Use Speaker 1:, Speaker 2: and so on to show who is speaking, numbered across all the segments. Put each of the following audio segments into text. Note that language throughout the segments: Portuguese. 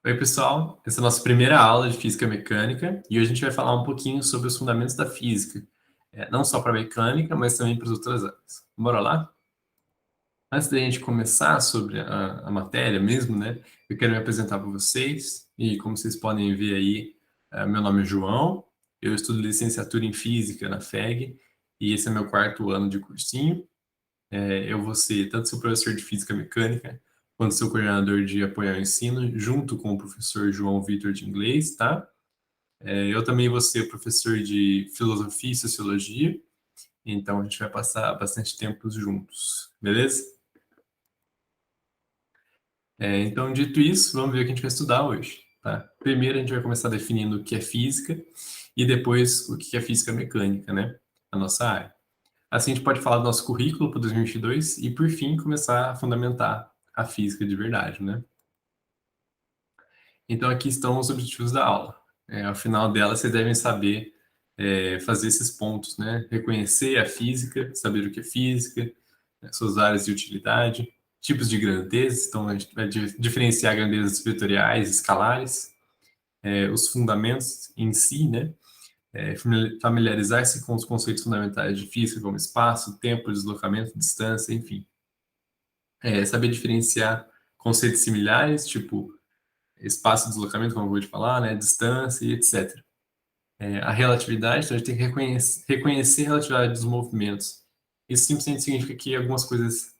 Speaker 1: Oi, pessoal. Essa é a nossa primeira aula de física mecânica e hoje a gente vai falar um pouquinho sobre os fundamentos da física, não só para mecânica, mas também para as outras áreas. Bora lá? Antes da gente começar sobre a matéria mesmo, né, eu quero me apresentar para vocês e, como vocês podem ver aí, meu nome é João, eu estudo licenciatura em física na FEG e esse é meu quarto ano de cursinho. Eu vou ser tanto seu professor de física mecânica, quanto seu coordenador de apoio ao ensino, junto com o professor João Vitor de inglês, tá? Eu também vou ser professor de filosofia e sociologia, então a gente vai passar bastante tempo juntos, beleza? Então, dito isso, vamos ver o que a gente vai estudar hoje, tá? Primeiro a gente vai começar definindo o que é física e depois o que é física mecânica, né? A nossa área. Assim, a gente pode falar do nosso currículo para 2022 e, por fim, começar a fundamentar a física de verdade, né? Então, aqui estão os objetivos da aula. Ao final dela, vocês devem saber fazer esses pontos, né? Reconhecer a física, saber o que é física, suas áreas de utilidade, tipos de grandezas, então a gente vai diferenciar grandezas vetoriais, escalares, os fundamentos em si, né? Familiarizar-se com os conceitos fundamentais de física, como espaço, tempo, deslocamento, distância, enfim. Saber diferenciar conceitos similares, tipo espaço de deslocamento, como eu vou te falar, né, distância e etc. A relatividade, então a gente tem que reconhecer a relatividade dos movimentos. Isso simplesmente significa que algumas coisas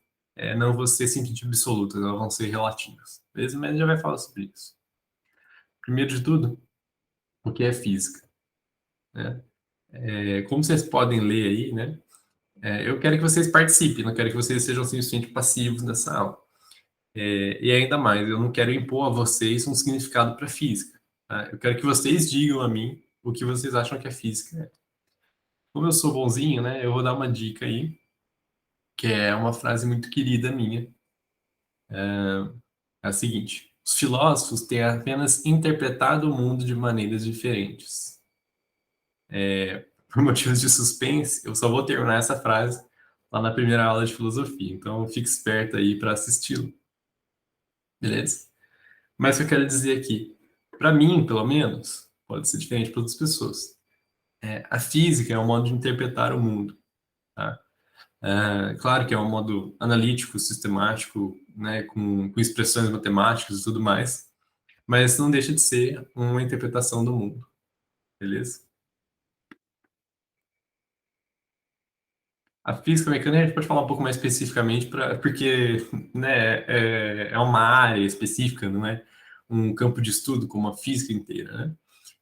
Speaker 1: não vão ser simplesmente absolutas, elas vão ser relativas. Beleza? Mas a gente já vai falar sobre isso. Primeiro de tudo, o que é física? Né? Como vocês podem ler aí, né? Eu quero que vocês participem, não quero que vocês sejam simplesmente passivos nessa aula. E ainda mais, eu não quero impor a vocês um significado para física. Tá? Eu quero que vocês digam a mim o que vocês acham que é física. Como eu sou bonzinho, né, eu vou dar uma dica aí, que é uma frase muito querida minha. É a seguinte: os filósofos têm apenas interpretado o mundo de maneiras diferentes. Por motivos de suspense, eu só vou terminar essa frase lá na primeira aula de filosofia. Então, fique esperto aí para assisti-lo. Beleza? Mas o que eu quero dizer aqui, para mim, pelo menos, pode ser diferente para outras pessoas. A física é um modo de interpretar o mundo. Tá? Claro que é um modo analítico, sistemático, né, com expressões matemáticas e tudo mais, mas não deixa de ser uma interpretação do mundo, beleza? A física mecânica a gente pode falar um pouco mais especificamente, porque né, é uma área específica, não é um campo de estudo como a física inteira, né?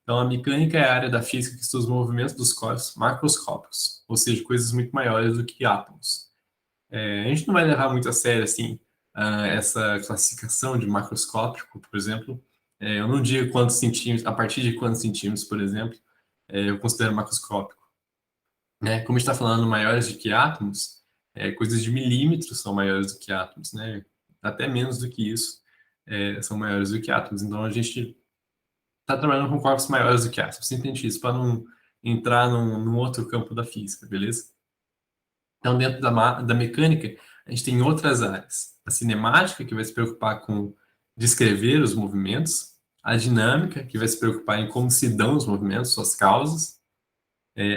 Speaker 1: Então, a mecânica é a área da física que estuda os movimentos dos corpos macroscópicos, ou seja, coisas muito maiores do que átomos. A gente não vai levar muito a sério, assim, essa classificação de macroscópico, por exemplo. Eu não digo quantos centímetros, a partir de quantos centímetros, por exemplo, eu considero macroscópico. Né? Como a gente está falando maiores do que átomos, coisas de milímetros são maiores do que átomos, né? Até menos do que isso são maiores do que átomos. Então, a gente está trabalhando com corpos maiores do que átomos. Simplesmente isso, para não entrar num outro campo da física, beleza? Então, dentro da mecânica, a gente tem outras áreas. A cinemática, que vai se preocupar com descrever os movimentos. A dinâmica, que vai se preocupar em como se dão os movimentos, suas causas.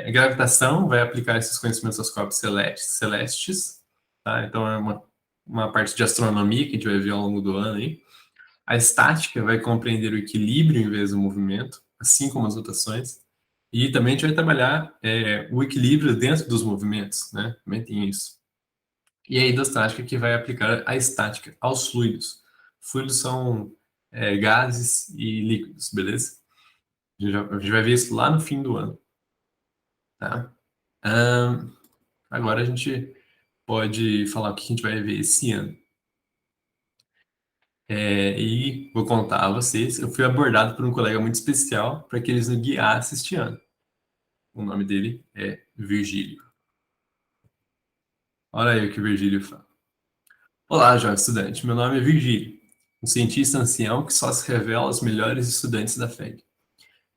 Speaker 1: A gravitação vai aplicar esses conhecimentos aos corpos celestes. Tá? Então, é uma parte de astronomia que a gente vai ver ao longo do ano aí. A estática vai compreender o equilíbrio em vez do movimento, assim como as rotações. E também a gente vai trabalhar o equilíbrio dentro dos movimentos, né? Também tem isso. E a hidrostática que vai aplicar a estática aos fluidos. Fluidos são gases e líquidos, beleza? A gente vai ver isso lá no fim do ano, tá? Ahn, Agora a gente pode falar o que a gente vai ver esse ano. E vou contar a vocês, eu fui abordado por um colega muito especial para que eles nos guiassem este ano. O nome dele é Virgílio. Olha aí o que o Virgílio fala. Olá, jovem estudante. Meu nome é Virgílio, um cientista ancião que só se revela aos melhores estudantes da FEG.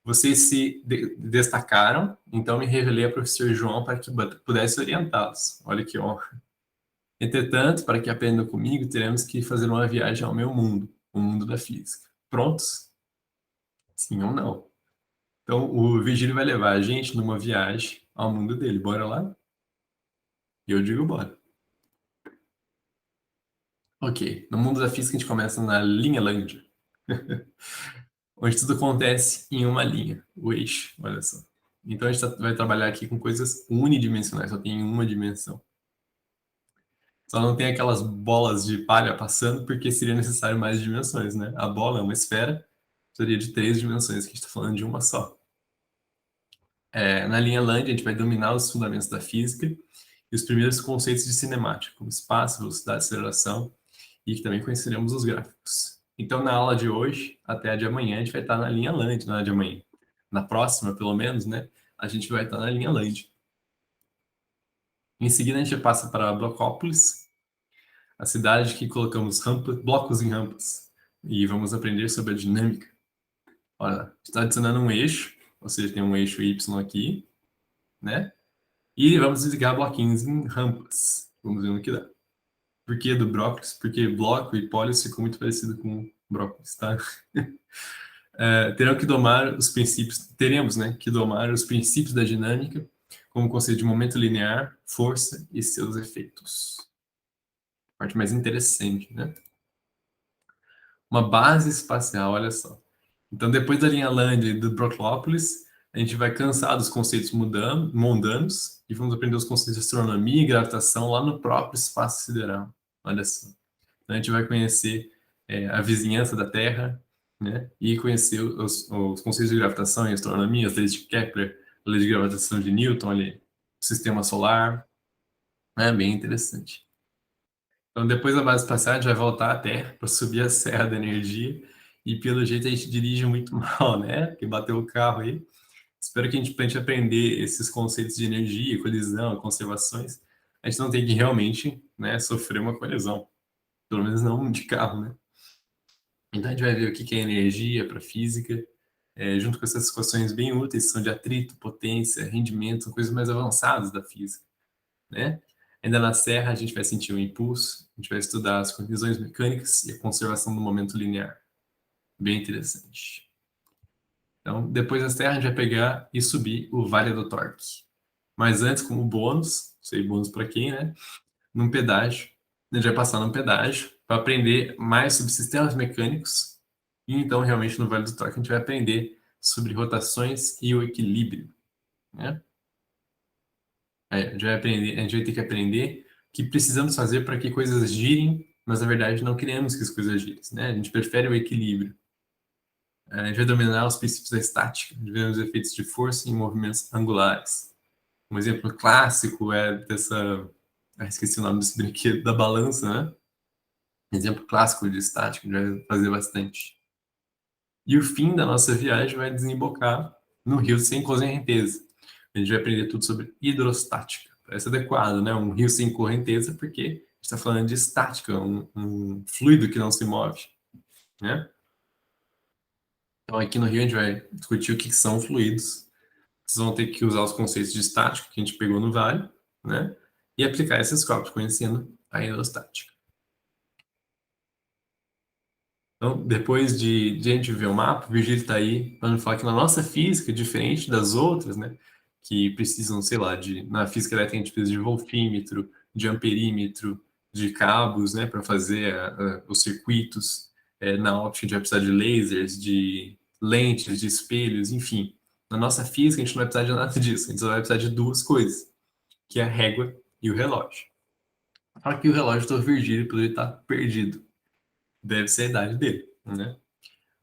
Speaker 1: Vocês se destacaram, então me revelei ao professor João para que pudesse orientá-los. Olha que honra. Entretanto, para que aprendam comigo, teremos que fazer uma viagem ao meu mundo, o mundo da física. Prontos? Sim ou não? Então, o Virgílio vai levar a gente numa viagem ao mundo dele. Bora lá? E eu digo bora. Ok, no mundo da física a gente começa na linha Lândia, onde tudo acontece em uma linha, o eixo, olha só. Então a gente vai trabalhar aqui com coisas unidimensionais, só tem uma dimensão. Só não tem aquelas bolas de palha passando, porque seria necessário mais dimensões, né? A bola é uma esfera, seria de 3 dimensões, que a gente está falando de uma só. Na linha Lândia, a gente vai dominar os fundamentos da física e os primeiros conceitos de cinemática, como espaço, velocidade, aceleração, e que também conheceremos os gráficos. Então, na aula de hoje, até a de amanhã, a gente vai estar na linha Lândia, na de amanhã. Na próxima, pelo menos, né? A gente vai estar na linha Lândia. Em seguida, a gente passa para Blocópolis, a cidade que colocamos blocos em rampas. E vamos aprender sobre a dinâmica. Olha, a gente está adicionando um eixo, ou seja, tem um eixo Y aqui, né? E vamos desligar bloquinhos em rampas. Vamos ver no que dá. Por que do brócolis? Porque bloco e pólis ficou muito parecido com brócolis, tá? Teremos, né, que domar os princípios da dinâmica, como o conceito de momento linear, força e seus efeitos. A parte mais interessante, né? Uma base espacial, olha só. Então, depois da linha Lândia e do Brocklópolis, a gente vai cansar dos conceitos mundanos e vamos aprender os conceitos de astronomia e gravitação lá no próprio espaço sideral. Olha só. Então, a gente vai conhecer a vizinhança da Terra, né? E conhecer os conceitos de gravitação e astronomia, as leis de Kepler, a lei de gravitação de Newton, ali, o sistema solar. É bem interessante. Então, depois da base espacial, a gente vai voltar à Terra para subir a Serra da Energia. E pelo jeito a gente dirige muito mal, né? Porque bateu o carro aí. Espero que pra gente aprender esses conceitos de energia, colisão, conservações, a gente não tem que realmente, né, sofrer uma colisão. Pelo menos não de carro, né? Então a gente vai ver o que é energia para física, junto com essas equações bem úteis, que são de atrito, potência, rendimento, são coisas mais avançadas da física, né? Ainda na Serra, a gente vai sentir o impulso, a gente vai estudar as condições mecânicas e a conservação do momento linear. Bem interessante. Então, depois da Serra, a gente vai pegar e subir o Vale do Torque. Mas antes, como bônus, sei bônus para quem, né? Num pedágio, a gente vai passar num pedágio para aprender mais sobre sistemas mecânicos. E então, realmente, no Vale do Torque, a gente vai aprender sobre rotações e o equilíbrio, né? A gente vai ter que aprender o que precisamos fazer para que coisas girem, mas na verdade não queremos que as coisas girem, né? A gente prefere o equilíbrio. A gente vai dominar os princípios da estática, a gente vai ver os efeitos de força em movimentos angulares. Um exemplo clássico é dessa. Esqueci o nome desse brinquedo, da balança, né? Exemplo clássico de estática, a gente vai fazer bastante. E o fim da nossa viagem vai desembocar no rio sem correnteza. A gente vai aprender tudo sobre hidrostática. Parece adequado, né? Um rio sem correnteza, porque a gente está falando de estática, um fluido que não se move, né? Então, aqui no rio, a gente vai discutir o que são fluidos. Vocês vão ter que usar os conceitos de estática que a gente pegou no Vale, né? E aplicar esses cálculos, conhecendo a hidrostática. Então, depois de a gente ver o mapa, o Virgílio está aí para nos falar que na nossa física, diferente das outras, né, que precisam, sei lá, na física elétrica a gente precisa de voltímetro, de amperímetro, de cabos, né, para fazer os circuitos. Na óptica a gente vai precisar de lasers, de lentes, de espelhos, enfim. Na nossa física a gente não vai precisar de nada disso, a gente só vai precisar de duas coisas, que é a régua e o relógio. Aqui o relógio do Virgílio, pelo jeito, está perdido. Deve ser a idade dele, né?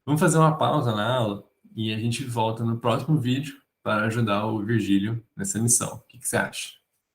Speaker 1: Vamos fazer uma pausa na aula e a gente volta no próximo vídeo para ajudar o Virgílio nessa missão. O que você acha?